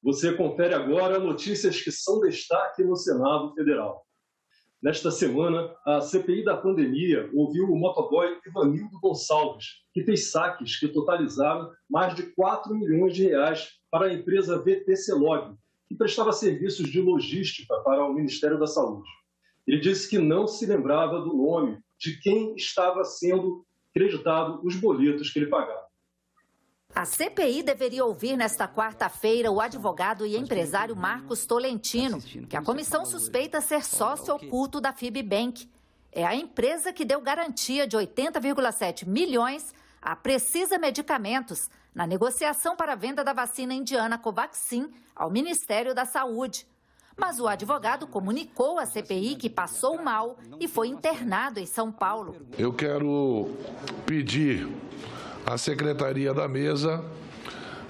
Você confere agora notícias que são destaque no Senado Federal. Nesta semana, a CPI da pandemia ouviu o motoboy Ivanildo Gonçalves, que fez saques que totalizaram mais de 4 milhões de reais para a empresa VTClog, que prestava serviços de logística para o Ministério da Saúde. Ele disse que não se lembrava do nome de quem estava sendo creditado os boletos que ele pagava. A CPI deveria ouvir nesta quarta-feira o advogado e empresário Marcos Tolentino, que a comissão suspeita ser sócio oculto da Fibbank. É a empresa que deu garantia de 80,7 milhões à Precisa Medicamentos na negociação para a venda da vacina indiana Covaxin ao Ministério da Saúde. Mas o advogado comunicou à CPI que passou mal e foi internado em São Paulo. Eu quero pedir à Secretaria da Mesa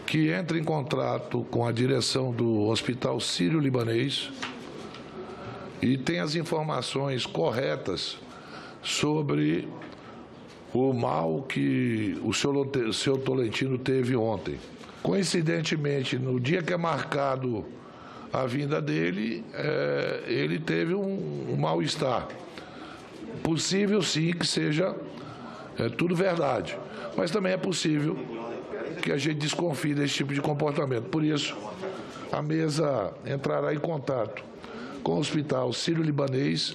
que entre em contato com a direção do Hospital Sírio-Libanês e tenha as informações corretas sobre o mal que o senhor Tolentino teve ontem. Coincidentemente, no dia que é marcado a vinda dele, ele teve um mal-estar. Possível, sim, que seja tudo verdade. Mas também é possível que a gente desconfie desse tipo de comportamento. Por isso, a mesa entrará em contato com o Hospital Sírio-Libanês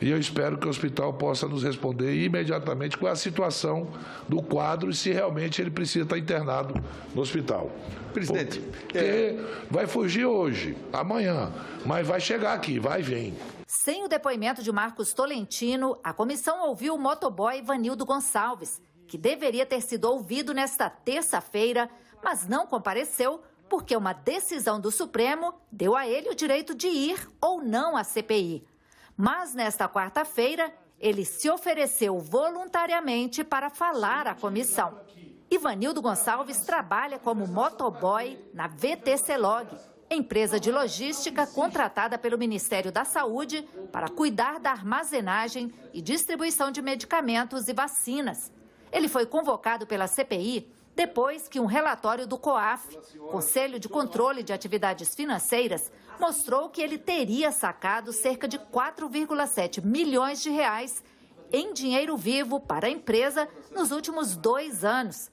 e eu espero que o hospital possa nos responder imediatamente qual é a situação do quadro e se realmente ele precisa estar internado no hospital. Presidente, porque vai fugir hoje, amanhã, mas vai chegar aqui, vai e vem. Sem o depoimento de Marcos Tolentino, a comissão ouviu o motoboy Ivanildo Gonçalves, que deveria ter sido ouvido nesta terça-feira, mas não compareceu porque uma decisão do Supremo deu a ele o direito de ir ou não à CPI. Mas nesta quarta-feira, ele se ofereceu voluntariamente para falar à comissão. Ivanildo Gonçalves trabalha como motoboy na VTClog, empresa de logística contratada pelo Ministério da Saúde para cuidar da armazenagem e distribuição de medicamentos e vacinas. Ele foi convocado pela CPI depois que um relatório do COAF, Conselho de Controle de Atividades Financeiras, mostrou que ele teria sacado cerca de 4,7 milhões de reais em dinheiro vivo para a empresa nos últimos 2 anos.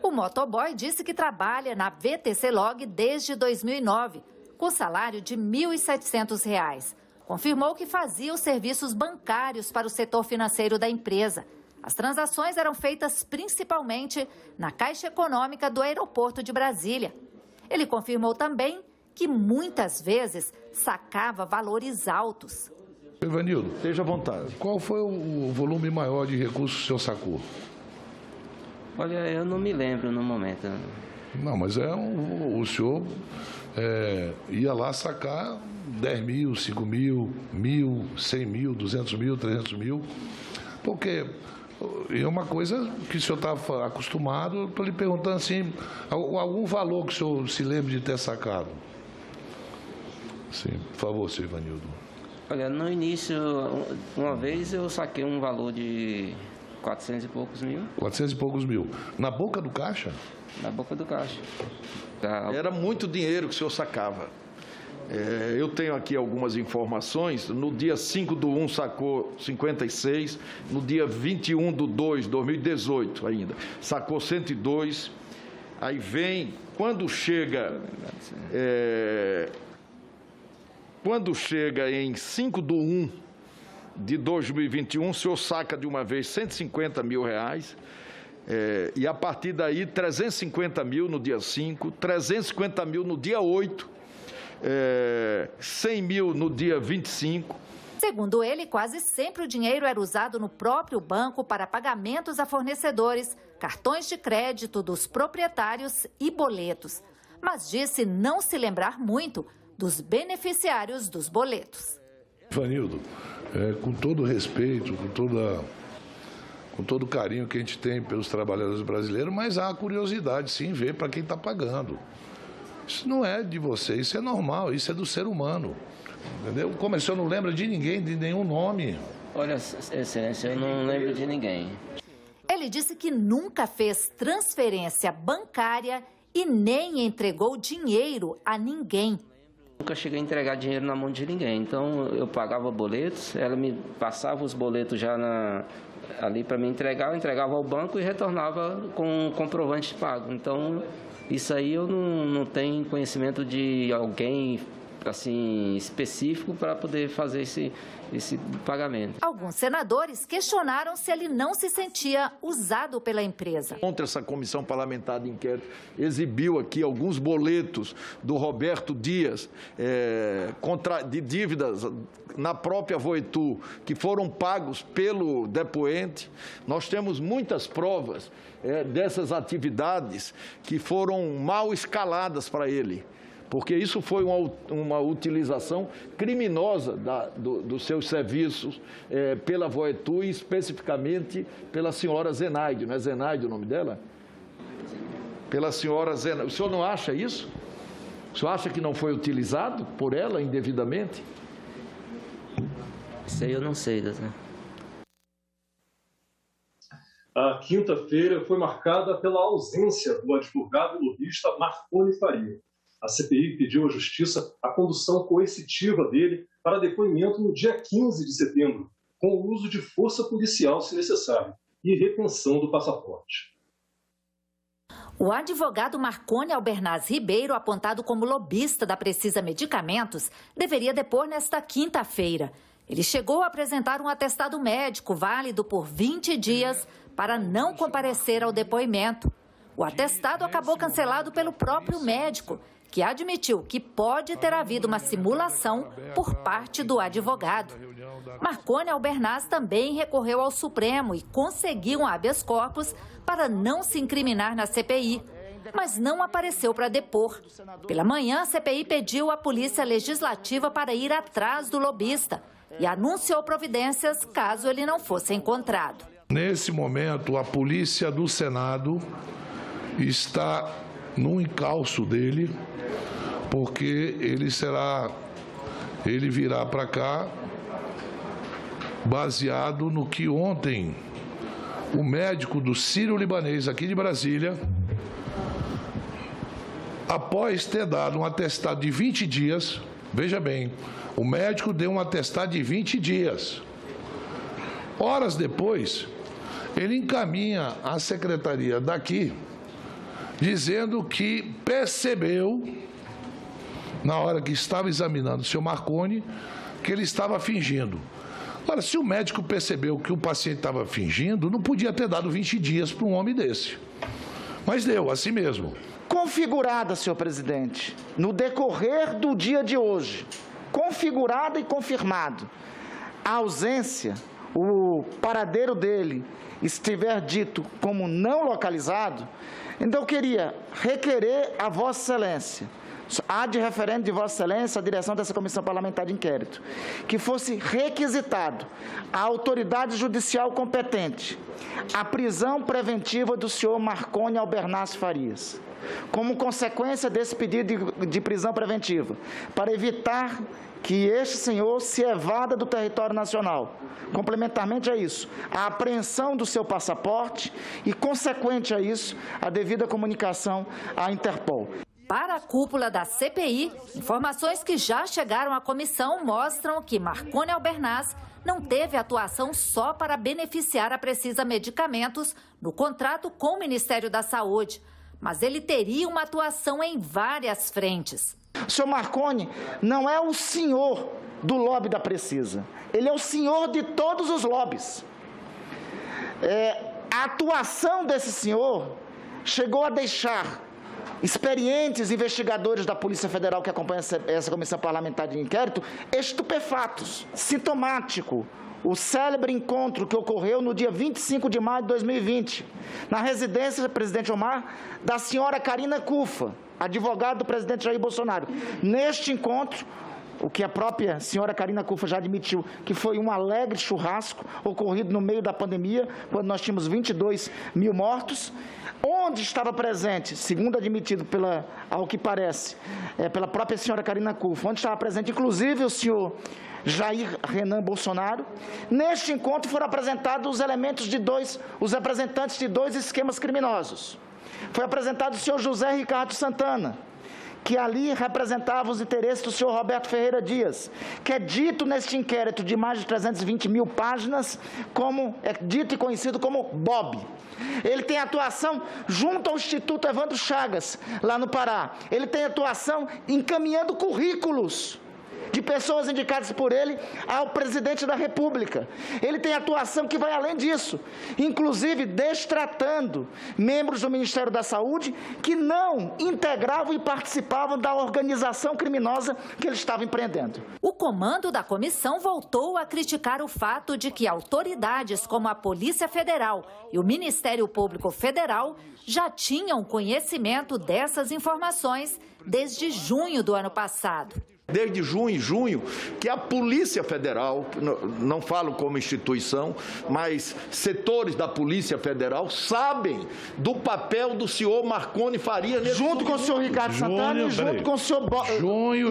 O motoboy disse que trabalha na VTClog desde 2009, com salário de R$ 1.700. Confirmou que fazia os serviços bancários para o setor financeiro da empresa. As transações eram feitas principalmente na Caixa Econômica do Aeroporto de Brasília. Ele confirmou também que muitas vezes sacava valores altos. Ivanildo, esteja à vontade. Qual foi o volume maior de recursos que o senhor sacou? Olha, eu não me lembro no momento. Não, mas o senhor ia lá sacar 10 mil, 5 mil, 1.000, 100 mil, 200 mil, 300 mil, porque é uma coisa que o senhor está acostumado. Estou lhe perguntando assim, algum valor que o senhor se lembre de ter sacado? Sim, por favor, senhor Ivanildo. Olha, no início, uma vez eu saquei um valor de 400 e poucos mil. 400 e poucos mil. Na boca do caixa? Na boca do caixa. Era muito dinheiro que o senhor sacava. Eu tenho aqui algumas informações. No dia 5/1 sacou 56, no dia 21/2, 2018 ainda, sacou 102. Aí vem, quando chega em 5/1 de 2021, o senhor saca de uma vez 150 mil reais. E a partir daí, 350 mil no dia 5, 350 mil no dia 8, 100 mil no dia 25. Segundo ele, quase sempre o dinheiro era usado no próprio banco para pagamentos a fornecedores, cartões de crédito dos proprietários e boletos. Mas disse não se lembrar muito dos beneficiários dos boletos. Ivanildo, com todo respeito, com todo o carinho que a gente tem pelos trabalhadores brasileiros, mas há a curiosidade, sim, ver para quem está pagando. Isso não é de você, isso é normal, isso é do ser humano. Entendeu? Como o senhor não lembra de ninguém, de nenhum nome. Olha, excelência, eu não lembro de ninguém. Ele disse que nunca fez transferência bancária e nem entregou dinheiro a ninguém. Nunca cheguei a entregar dinheiro na mão de ninguém, então eu pagava boletos, ela me passava os boletos já ali para me entregar, eu entregava ao banco e retornava com comprovante de pago. Então, isso aí eu não tenho conhecimento de alguém assim específico para poder fazer esse pagamento. Alguns senadores questionaram se ele não se sentia usado pela empresa. Ontem essa comissão parlamentar de inquérito exibiu aqui alguns boletos do Roberto Dias de dívidas na própria Voetur, que foram pagos pelo depoente. Nós temos muitas provas dessas atividades que foram mal escaladas para ele, porque isso foi uma utilização criminosa dos seus serviços pela Voetur e especificamente pela senhora Zenaide. Não é Zenaide o nome dela? Pela senhora Zenaide. O senhor não acha isso? O senhor acha que não foi utilizado por ela indevidamente? Isso aí eu não sei, doutor. A quinta-feira foi marcada pela ausência do advogado e lobista Marconi Faria. A CPI pediu à Justiça a condução coercitiva dele para depoimento no dia 15 de setembro, com o uso de força policial, se necessário, e retenção do passaporte. O advogado Marconi Albernaz Ribeiro, apontado como lobista da Precisa Medicamentos, deveria depor nesta quinta-feira. Ele chegou a apresentar um atestado médico válido por 20 dias para não comparecer ao depoimento. O atestado acabou cancelado pelo próprio médico, que admitiu que pode ter havido uma simulação por parte do advogado. Marconi Albernaz também recorreu ao Supremo e conseguiu um habeas corpus para não se incriminar na CPI, mas não apareceu para depor. Pela manhã, a CPI pediu à Polícia Legislativa para ir atrás do lobista e anunciou providências caso ele não fosse encontrado. Nesse momento, a Polícia do Senado está no encalço dele, porque ele virá para cá baseado no que ontem o médico do Sírio-Libanês aqui de Brasília, após ter dado um atestado de 20 dias, veja bem, o médico deu um atestado de 20 dias. Horas depois, ele encaminha à secretaria daqui, dizendo que percebeu, na hora que estava examinando o senhor Marconi, que ele estava fingindo. Agora, se o médico percebeu que o paciente estava fingindo, não podia ter dado 20 dias para um homem desse. Mas deu, assim mesmo. Configurada, senhor presidente, no decorrer do dia de hoje, configurada e confirmado, a ausência, o paradeiro dele estiver dito como não localizado, então eu queria requerer a Vossa Excelência, ad referendo de Vossa Excelência, a direção dessa comissão parlamentar de inquérito, que fosse requisitado à autoridade judicial competente a prisão preventiva do senhor Marconi Albernaz Farias, como consequência desse pedido de prisão preventiva, para evitar que este senhor se evada do território nacional. Complementarmente a isso, a apreensão do seu passaporte e, consequente a isso, a devida comunicação à Interpol. Para a cúpula da CPI, informações que já chegaram à comissão mostram que Marconi Albernaz não teve atuação só para beneficiar a Precisa Medicamentos no contrato com o Ministério da Saúde, mas ele teria uma atuação em várias frentes. O senhor Marconi não é o senhor do lobby da Precisa, ele é o senhor de todos os lobbies. A atuação desse senhor chegou a deixar experientes investigadores da Polícia Federal que acompanham essa comissão parlamentar de inquérito estupefatos. Sintomático o célebre encontro que ocorreu no dia 25 de maio de 2020, na residência do presidente Omar, da senhora Karina Cufa, advogada do presidente Jair Bolsonaro. Neste encontro, o que a própria senhora Karina Cufa já admitiu, que foi um alegre churrasco ocorrido no meio da pandemia, quando nós tínhamos 22 mil mortos, onde estava presente, segundo admitido ao que parece, pela própria senhora Karina Cufa, onde estava presente inclusive o senhor Jair Renan Bolsonaro. Neste encontro foram apresentados os representantes de dois esquemas criminosos. foi apresentado o senhor José Ricardo Santana, que ali representava os interesses do senhor Roberto Ferreira Dias, que é dito neste inquérito de mais de 320 mil páginas, como é dito e conhecido como Bob. Ele tem atuação junto ao Instituto Evandro Chagas, lá no Pará. Ele tem atuação encaminhando currículos de pessoas indicadas por ele ao presidente da República. Ele tem atuação que vai além disso, inclusive destratando membros do Ministério da Saúde que não integravam e participavam da organização criminosa que ele estava empreendendo. O comando da comissão voltou a criticar o fato de que autoridades como a Polícia Federal e o Ministério Público Federal já tinham conhecimento dessas informações desde junho do ano passado. Desde junho, que a Polícia Federal, não falo como instituição, mas setores da Polícia Federal sabem do papel do senhor Marconi Faria. Junto com o senhor Ricardo Santana e junto com o senhor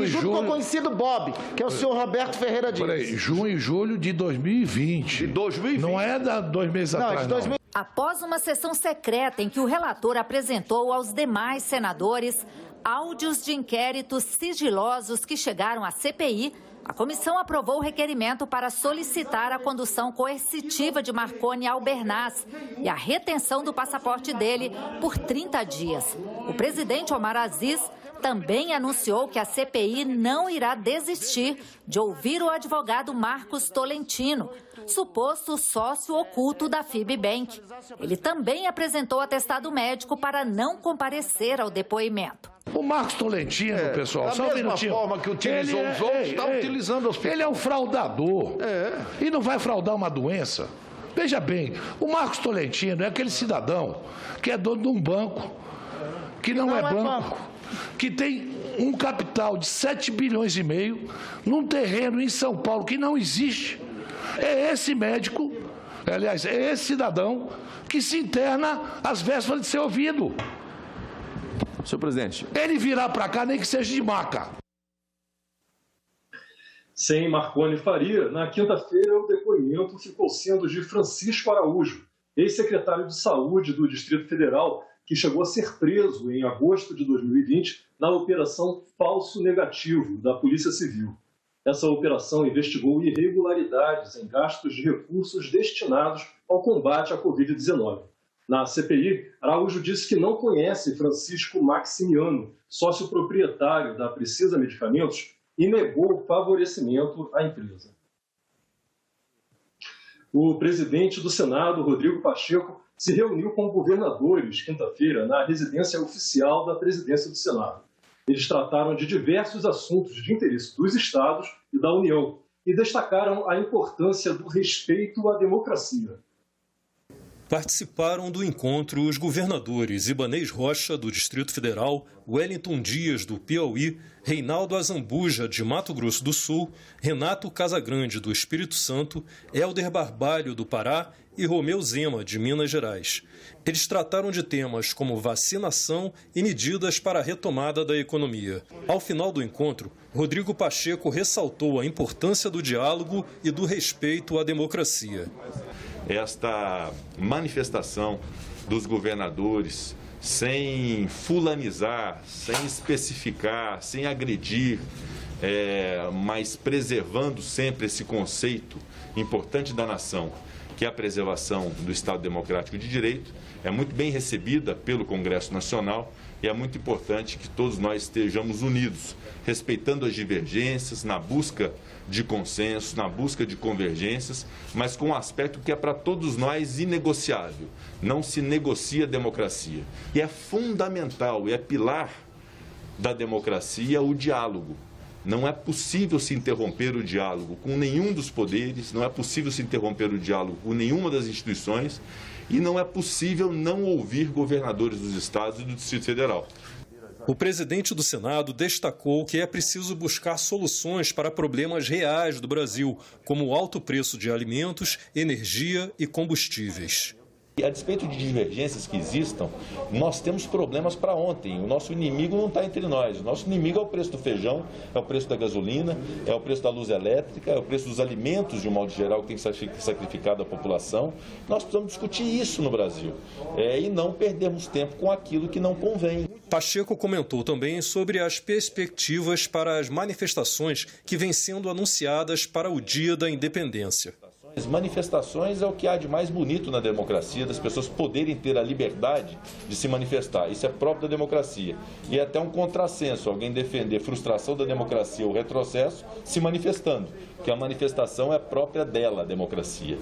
junto com o conhecido Bob, que é o senhor Roberto Ferreira Dias. Peraí, junho e julho de 2020. De 2020. Não é da 2 meses atrás, não. Após uma sessão secreta em que o relator apresentou aos demais senadores áudios de inquéritos sigilosos que chegaram à CPI, a comissão aprovou o requerimento para solicitar a condução coercitiva de Marconi Albernaz e a retenção do passaporte dele por 30 dias. O presidente Omar Aziz também anunciou que a CPI não irá desistir de ouvir o advogado Marcos Tolentino, suposto sócio oculto da FIBBank. Ele também apresentou atestado médico para não comparecer ao depoimento. O Marcos Tolentino, pessoal, só um minutinho. Da mesma forma que utilizou os outros, está utilizando os... Ele é um fraudador. E não vai fraudar uma doença. Veja bem, o Marcos Tolentino é aquele cidadão que é dono de um banco, que não é banco, que tem um capital de 7 bilhões e meio num terreno em São Paulo que não existe. É esse médico, aliás, é esse cidadão que se interna às vésperas de ser ouvido. Senhor presidente. Ele virá para cá, nem que seja de maca. Sem Marconi Faria, na quinta-feira o depoimento ficou sendo de Francisco Araújo, ex-secretário de Saúde do Distrito Federal, que chegou a ser preso em agosto de 2020 na Operação Falso Negativo da Polícia Civil. Essa operação investigou irregularidades em gastos de recursos destinados ao combate à Covid-19. Na CPI, Araújo disse que não conhece Francisco Maximiano, sócio proprietário da Precisa Medicamentos, e negou favorecimento à empresa. O presidente do Senado, Rodrigo Pacheco, se reuniu com governadores quinta-feira na residência oficial da presidência do Senado. Eles trataram de diversos assuntos de interesse dos estados e da União e destacaram a importância do respeito à democracia. Participaram do encontro os governadores Ibanez Rocha, do Distrito Federal, Wellington Dias, do Piauí, Reinaldo Azambuja, de Mato Grosso do Sul, Renato Casagrande, do Espírito Santo, Helder Barbalho, do Pará e Romeu Zema, de Minas Gerais. Eles trataram de temas como vacinação e medidas para a retomada da economia. Ao final do encontro, Rodrigo Pacheco ressaltou a importância do diálogo e do respeito à democracia. Esta manifestação dos governadores, sem fulanizar, sem especificar, sem agredir, mas preservando sempre esse conceito importante da nação, que é a preservação do Estado Democrático de Direito, é muito bem recebida pelo Congresso Nacional e é muito importante que todos nós estejamos unidos, respeitando as divergências, na busca de consenso, na busca de convergências, mas com um aspecto que é para todos nós inegociável. Não se negocia a democracia. E é fundamental, e é pilar da democracia o diálogo. Não é possível se interromper o diálogo com nenhum dos poderes, não é possível se interromper o diálogo com nenhuma das instituições e não é possível não ouvir governadores dos estados e do Distrito Federal. O presidente do Senado destacou que é preciso buscar soluções para problemas reais do Brasil, como o alto preço de alimentos, energia e combustíveis. E a despeito de divergências que existam, nós temos problemas para ontem. O nosso inimigo não está entre nós. O nosso inimigo é o preço do feijão, é o preço da gasolina, é o preço da luz elétrica, é o preço dos alimentos, de um modo geral, que tem sacrificado a população. Nós precisamos discutir isso no Brasil e não perdermos tempo com aquilo que não convém. Pacheco comentou também sobre as perspectivas para as manifestações que vêm sendo anunciadas para o Dia da Independência. As manifestações é o que há de mais bonito na democracia, das pessoas poderem ter a liberdade de se manifestar. Isso é próprio da democracia. E é até um contrassenso alguém defender frustração da democracia ou retrocesso se manifestando, porque a manifestação é própria dela, a democracia.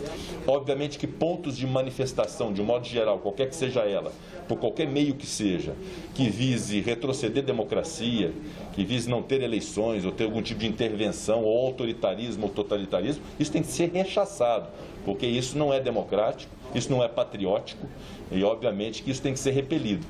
Obviamente que pontos de manifestação, de um modo geral, qualquer que seja ela, por qualquer meio que seja, que vise retroceder democracia, que vise não ter eleições ou ter algum tipo de intervenção ou autoritarismo ou totalitarismo, isso tem que ser rechaçado, porque isso não é democrático, isso não é patriótico e, obviamente, que isso tem que ser repelido.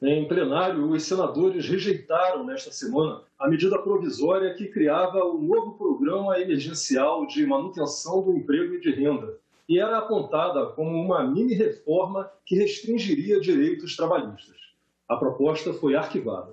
Em plenário, os senadores rejeitaram nesta semana a medida provisória que criava o novo programa emergencial de manutenção do emprego e de renda, e era apontada como uma mini-reforma que restringiria direitos trabalhistas. A proposta foi arquivada.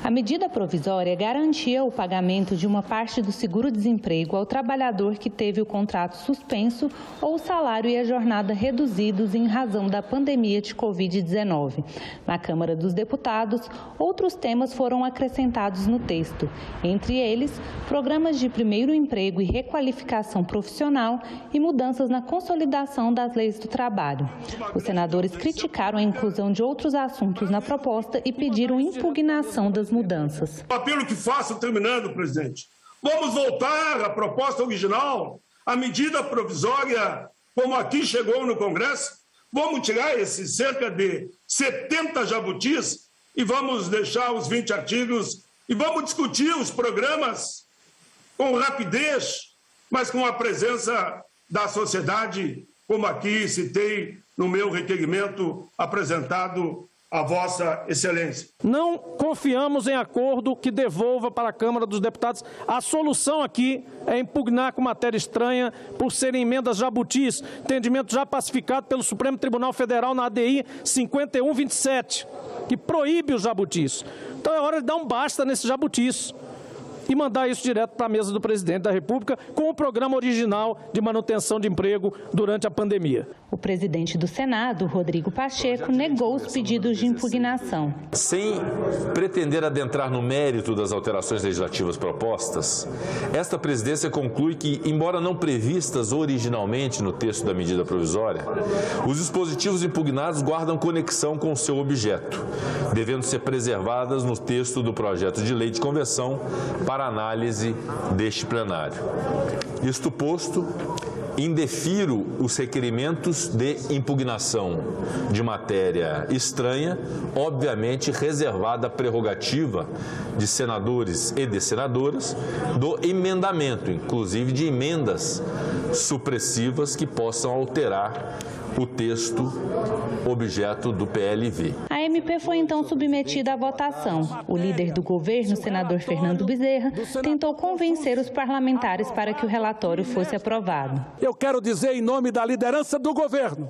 A medida provisória garantia o pagamento de uma parte do seguro-desemprego ao trabalhador que teve o contrato suspenso ou o salário e a jornada reduzidos em razão da pandemia de Covid-19. Na Câmara dos Deputados, outros temas foram acrescentados no texto. Entre eles, programas de primeiro emprego e requalificação profissional e mudanças na consolidação das leis do trabalho. Os senadores criticaram a inclusão de outros assuntos na proposta e pediram impugnação das mudanças. O apelo que faço, terminando, presidente, vamos voltar à proposta original, a medida provisória, como aqui chegou no Congresso, vamos tirar esses cerca de 70 jabutis e vamos deixar os 20 artigos e vamos discutir os programas com rapidez, mas com a presença da sociedade, como aqui citei no meu requerimento apresentado a Vossa Excelência. Não confiamos em acordo que devolva para a Câmara dos Deputados. A solução aqui é impugnar com matéria estranha por serem emendas jabutis, entendimento já pacificado pelo Supremo Tribunal Federal na ADI 5127, que proíbe os jabutis. Então é hora de dar um basta nesses jabutis e mandar isso direto para a mesa do presidente da República com o programa original de manutenção de emprego durante a pandemia. O presidente do Senado, Rodrigo Pacheco, negou os pedidos de impugnação. Sem pretender adentrar no mérito das alterações legislativas propostas, esta presidência conclui que, embora não previstas originalmente no texto da medida provisória, os dispositivos impugnados guardam conexão com o seu objeto, devendo ser preservadas no texto do projeto de lei de conversão para análise deste plenário. Isto posto, indefiro os requerimentos de impugnação de matéria estranha, obviamente reservada a prerrogativa de senadores e de senadoras do emendamento, inclusive de emendas supressivas que possam alterar o texto objeto do PLV. A MP foi então submetida à votação. O líder do governo, senador Fernando Bezerra, tentou convencer os parlamentares para que o relatório fosse aprovado. Eu quero dizer em nome da liderança do governo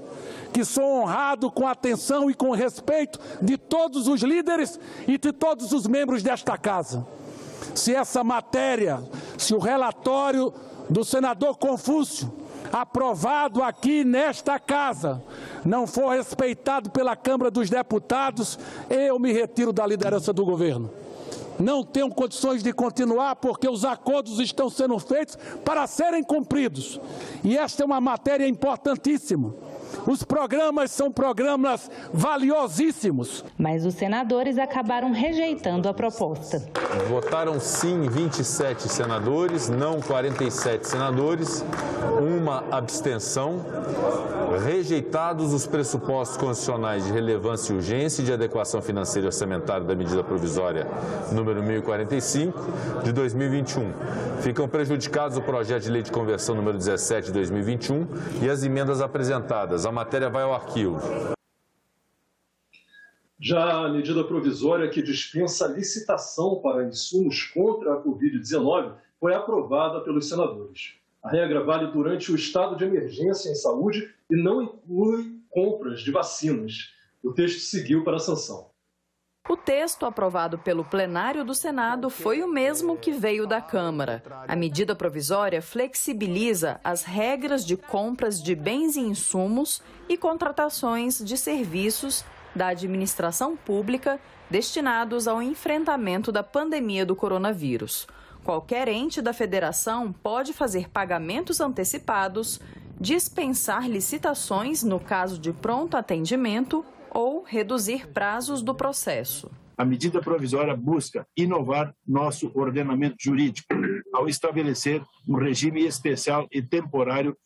que sou honrado com a atenção e com o respeito de todos os líderes e de todos os membros desta casa. Se essa matéria, se o relatório do senador Confúcio, aprovado aqui nesta casa, não for respeitado pela Câmara dos Deputados, eu me retiro da liderança do governo. Não tenho condições de continuar porque os acordos estão sendo feitos para serem cumpridos. E esta é uma matéria importantíssima. Os programas são programas valiosíssimos. Mas os senadores acabaram rejeitando a proposta. Votaram sim 27 senadores, não 47 senadores, uma abstenção. Rejeitados os pressupostos constitucionais de relevância e urgência e de adequação financeira e orçamentária da medida provisória número 1045 de 2021. Ficam prejudicados o projeto de lei de conversão número 17 de 2021 e as emendas apresentadas. A matéria vai ao arquivo. Já a medida provisória que dispensa a licitação para insumos contra a Covid-19 foi aprovada pelos senadores. A regra vale durante o estado de emergência em saúde e não inclui compras de vacinas. O texto seguiu para a sanção. O texto aprovado pelo plenário do Senado foi o mesmo que veio da Câmara. A medida provisória flexibiliza as regras de compras de bens e insumos e contratações de serviços da administração pública destinados ao enfrentamento da pandemia do coronavírus. Qualquer ente da federação pode fazer pagamentos antecipados, dispensar licitações no caso de pronto atendimento ou reduzir prazos do processo. A medida provisória busca inovar nosso ordenamento jurídico ao estabelecer um regime especial e temporário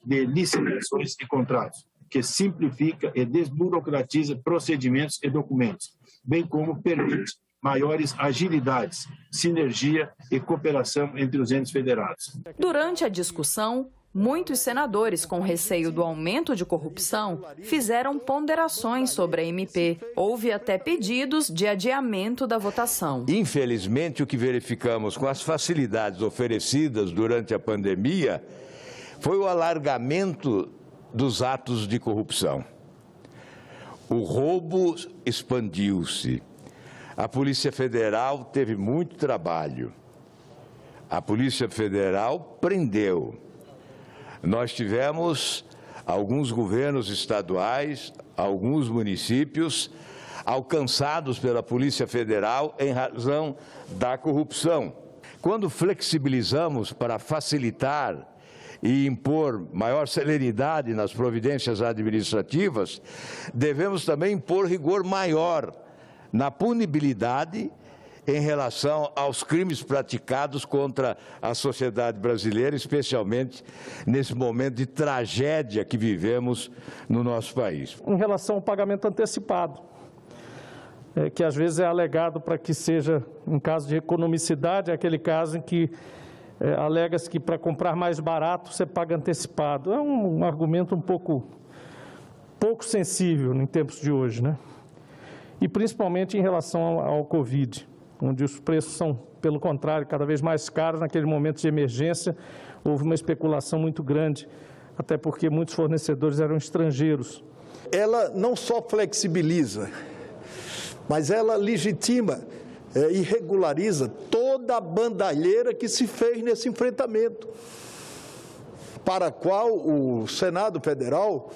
de licitações e contratos, que simplifica e desburocratiza procedimentos e documentos, bem como permite maiores agilidades, sinergia e cooperação entre os entes federados. Durante a discussão, muitos senadores, com receio do aumento de corrupção, fizeram ponderações sobre a MP. Houve até pedidos de adiamento da votação. Infelizmente, o que verificamos com as facilidades oferecidas durante a pandemia foi o alargamento dos atos de corrupção. O roubo expandiu-se. A Polícia Federal teve muito trabalho. A Polícia Federal prendeu. Nós tivemos alguns governos estaduais, alguns municípios alcançados pela Polícia Federal em razão da corrupção. Quando flexibilizamos para facilitar e impor maior celeridade nas providências administrativas, devemos também impor rigor maior na punibilidade em relação aos crimes praticados contra a sociedade brasileira, especialmente nesse momento de tragédia que vivemos no nosso país. Em relação ao pagamento antecipado, que às vezes é alegado para que seja, em caso de economicidade, é aquele caso em que alega-se que para comprar mais barato você paga antecipado. É um argumento um pouco sensível em tempos de hoje, né? E principalmente em relação ao Covid, onde os preços são, pelo contrário, cada vez mais caros. Naquele momento de emergência, houve uma especulação muito grande, até porque muitos fornecedores eram estrangeiros. Ela não só flexibiliza, mas ela legitima e regulariza toda a bandalheira que se fez nesse enfrentamento, para a qual o Senado Federal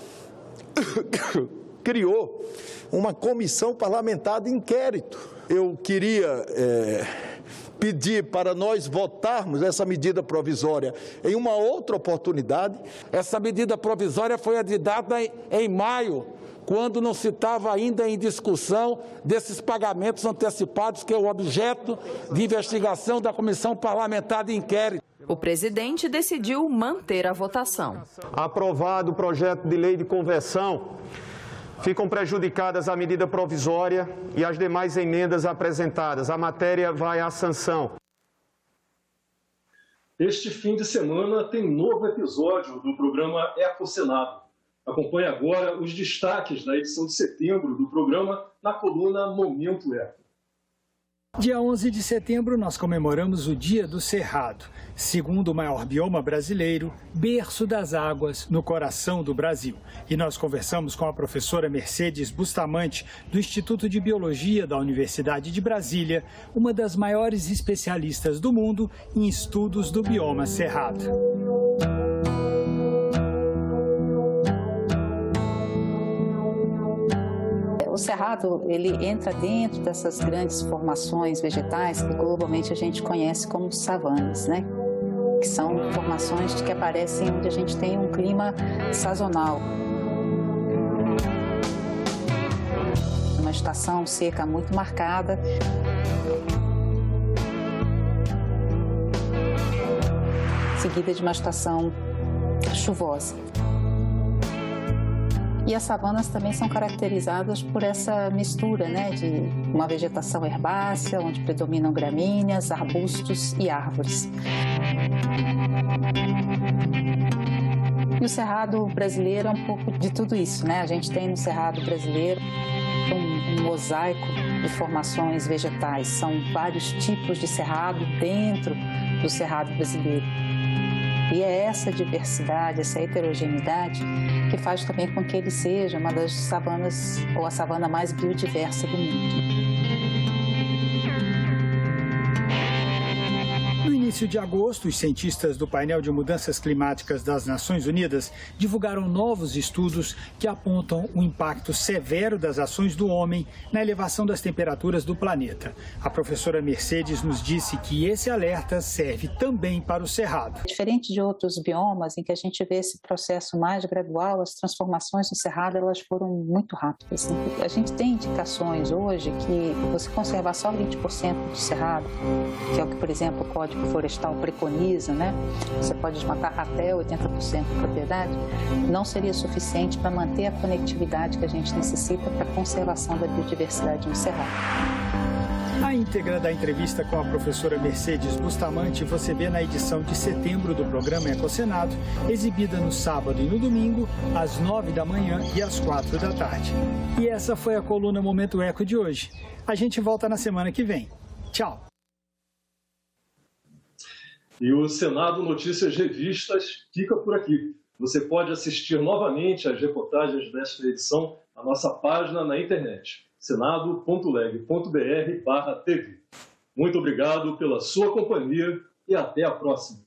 criou uma comissão parlamentar de inquérito. Eu queria pedir para nós votarmos essa medida provisória em uma outra oportunidade. Essa medida provisória foi editada em maio, quando não se estava ainda em discussão desses pagamentos antecipados, que é o objeto de investigação da Comissão Parlamentar de Inquérito. O presidente decidiu manter a votação. Aprovado o projeto de lei de conversão, ficam prejudicadas a medida provisória e as demais emendas apresentadas. A matéria vai à sanção. Este fim de semana tem novo episódio do programa Eco Senado. Acompanhe agora os destaques da edição de setembro do programa na coluna Momento Eco. Dia 11 de setembro, nós comemoramos o Dia do Cerrado, segundo o maior bioma brasileiro, berço das águas no coração do Brasil. E nós conversamos com a professora Mercedes Bustamante, do Instituto de Biologia da Universidade de Brasília, uma das maiores especialistas do mundo em estudos do bioma Cerrado. O cerrado, ele entra dentro dessas grandes formações vegetais que globalmente a gente conhece como savanas, né? Que são formações que aparecem onde a gente tem um clima sazonal. Uma estação seca muito marcada. Seguida de uma estação chuvosa. E as savanas também são caracterizadas por essa mistura, né, de uma vegetação herbácea, onde predominam gramíneas, arbustos e árvores. E o cerrado brasileiro é um pouco de tudo isso, né? A gente tem no cerrado brasileiro um mosaico de formações vegetais. São vários tipos de cerrado dentro do cerrado brasileiro. E é essa diversidade, essa heterogeneidade que faz também com que ele seja uma das savanas, ou a savana mais biodiversa do mundo. No início de agosto, os cientistas do painel de mudanças climáticas das Nações Unidas divulgaram novos estudos que apontam o impacto severo das ações do homem na elevação das temperaturas do planeta. A professora Mercedes nos disse que esse alerta serve também para o Cerrado. Diferente de outros biomas em que a gente vê esse processo mais gradual, as transformações no Cerrado elas foram muito rápidas. A gente tem indicações hoje que você conservar só 20% do Cerrado, que é o que, por exemplo, o Código Florestal preconiza, né? Você pode desmatar até 80% da propriedade, não seria suficiente para manter a conectividade que a gente necessita para a conservação da biodiversidade no Cerrado. A íntegra da entrevista com a professora Mercedes Bustamante você vê na edição de setembro do programa Ecocenado, exibida no sábado e no domingo, às 9 da manhã e às 4 da tarde. E essa foi a coluna Momento Eco de hoje. A gente volta na semana que vem. Tchau! E o Senado Notícias Revistas fica por aqui. Você pode assistir novamente às reportagens desta edição na nossa página na internet, senado.leg.br/tv. Muito obrigado pela sua companhia e até a próxima.